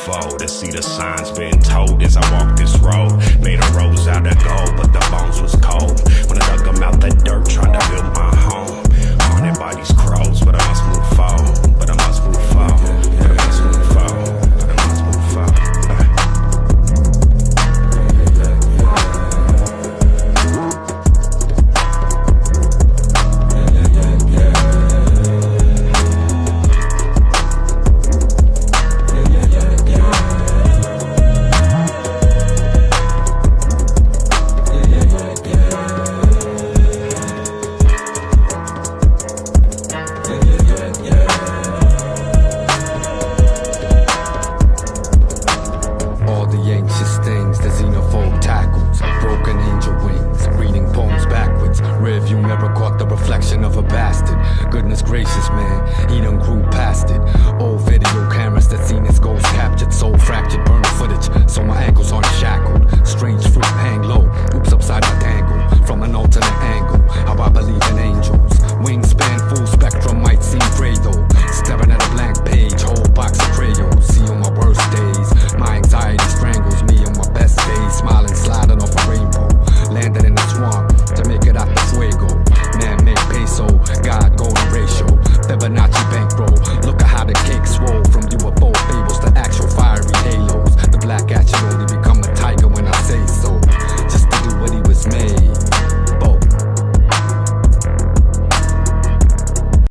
before to see the signs being told as I walked this road. Made a rose out of gold, but the bones was cold. When I dug them out the dirt, trying to build my home. Haunted by these crows, but I must move forward. But I must move forward. But I must move forward. But I must move forward. Rearview mirror caught the reflection of a bastard. Goodness gracious, man, he done grew past